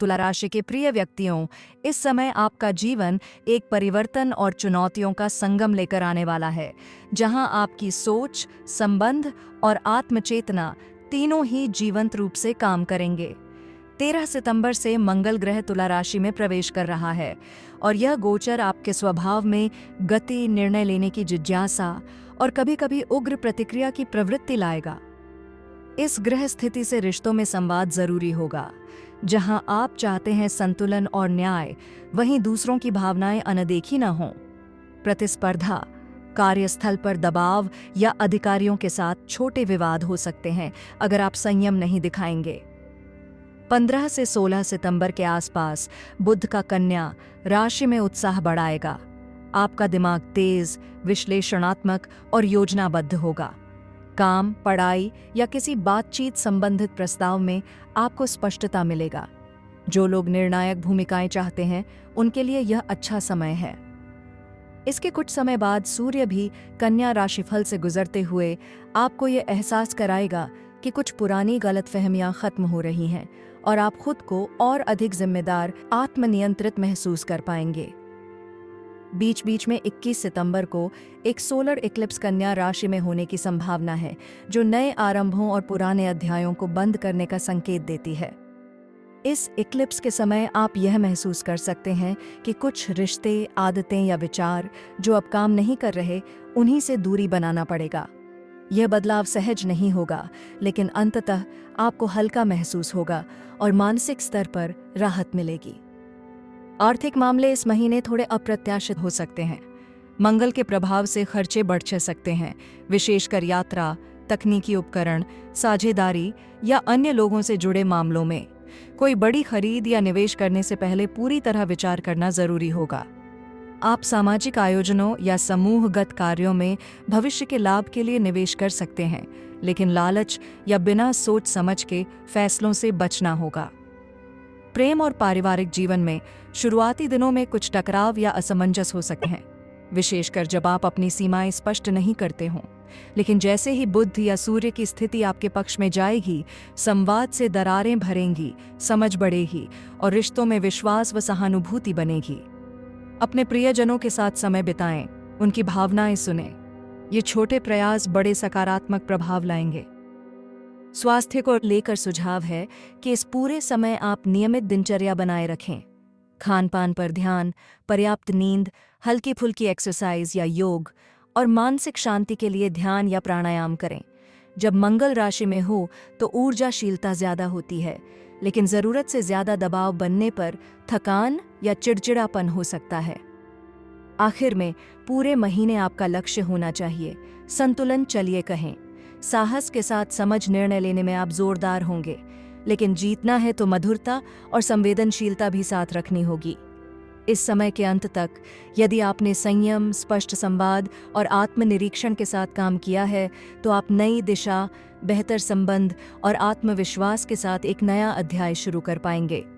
तुला राशि के प्रिय व्यक्तियों, इस समय आपका जीवन एक परिवर्तन और चुनौतियों का संगम लेकर आने वाला है, जहां आपकी सोच, संबंध और आत्मचेतना तीनों ही जीवंत रूप से काम करेंगे। 13 सितंबर से मंगल ग्रह तुला राशि में प्रवेश कर रहा है और यह गोचर आपके स्वभाव में गति, निर्णय लेने की जिज्ञासा और कभी-कभी उग्र प्रतिक्रिया की प्रवृत्ति लाएगा। इस ग्रह स्थिति से रिश्तों में संवाद जरूरी होगा। जहां आप चाहते हैं संतुलन और न्याय, वहीं दूसरों की भावनाएं अनदेखी न हों। प्रतिस्पर्धा, कार्यस्थल पर दबाव या अधिकारियों के साथ छोटे विवाद हो सकते हैं अगर आप संयम नहीं दिखाएंगे। 15 से 16 सितंबर के आसपास बुध का कन्या राशि में उत्साह बढ़ाएगा। आपका दिमाग तेज, विश्लेषणात्मक और योजनाबद्ध होगा। काम, पढ़ाई या किसी बातचीत संबंधित प्रस्ताव में आपको स्पष्टता मिलेगा। जो लोग निर्णायक भूमिकाएं चाहते हैं, उनके लिए यह अच्छा समय है। इसके कुछ समय बाद सूर्य भी कन्या राशिफल से गुजरते हुए आपको यह एहसास कराएगा कि कुछ पुरानी गलतफहमियां खत्म हो रही हैं और आप खुद को और अधिक जिम्मेदार, आत्मनियंत्रित महसूस कर पाएंगे। बीच बीच में 21 सितंबर को एक सोलर इक्लिप्स कन्या राशि में होने की संभावना है, जो नए आरंभों और पुराने अध्यायों को बंद करने का संकेत देती है। इस इक्लिप्स के समय आप यह महसूस कर सकते हैं कि कुछ रिश्ते, आदतें या विचार जो अब काम नहीं कर रहे, उन्हीं से दूरी बनाना पड़ेगा। यह बदलाव सहज नहीं होगा, लेकिन अंततः आपको हल्का महसूस होगा और मानसिक स्तर पर राहत मिलेगी। आर्थिक मामले इस महीने थोड़े अप्रत्याशित हो सकते हैं। मंगल के प्रभाव से खर्चे बढ़ सकते हैं, विशेषकर यात्रा, तकनीकी उपकरण, साझेदारी या अन्य लोगों से जुड़े मामलों में। कोई बड़ी खरीद या निवेश करने से पहले पूरी तरह विचार करना जरूरी होगा। आप सामाजिक आयोजनों या समूहगत कार्यों में भविष्य के लाभ के लिए निवेश कर सकते हैं, लेकिन लालच या बिना सोच समझ के फैसलों से बचना होगा। प्रेम और पारिवारिक जीवन में शुरुआती दिनों में कुछ टकराव या असमंजस हो सकते हैं, विशेषकर जब आप अपनी सीमाएं स्पष्ट नहीं करते हों। लेकिन जैसे ही बुध या सूर्य की स्थिति आपके पक्ष में जाएगी, संवाद से दरारें भरेंगी, समझ बढ़ेगी और रिश्तों में विश्वास व सहानुभूति बनेगी। अपने प्रियजनों के साथ समय बिताएं, उनकी भावनाएं सुनें। ये छोटे प्रयास बड़े सकारात्मक प्रभाव लाएंगे। स्वास्थ्य को लेकर सुझाव है कि इस पूरे समय आप नियमित दिनचर्या बनाए रखें। खान पान पर ध्यान, पर्याप्त नींद, हल्की फुल्की एक्सरसाइज या योग और मानसिक शांति के लिए ध्यान या प्राणायाम करें। जब मंगल राशि में हो तो ऊर्जाशीलता ज्यादा होती है, लेकिन जरूरत से ज्यादा दबाव बनने पर थकान या चिड़चिड़ापन हो सकता है। आखिर में पूरे महीने आपका लक्ष्य होना चाहिए संतुलन। चलिए कहें, साहस के साथ समझ निर्णय लेने में आप जोरदार होंगे, लेकिन जीतना है तो मधुरता और संवेदनशीलता भी साथ रखनी होगी। इस समय के अंत तक यदि आपने संयम, स्पष्ट संवाद और आत्मनिरीक्षण के साथ काम किया है, तो आप नई दिशा, बेहतर संबंध और आत्मविश्वास के साथ एक नया अध्याय शुरू कर पाएंगे।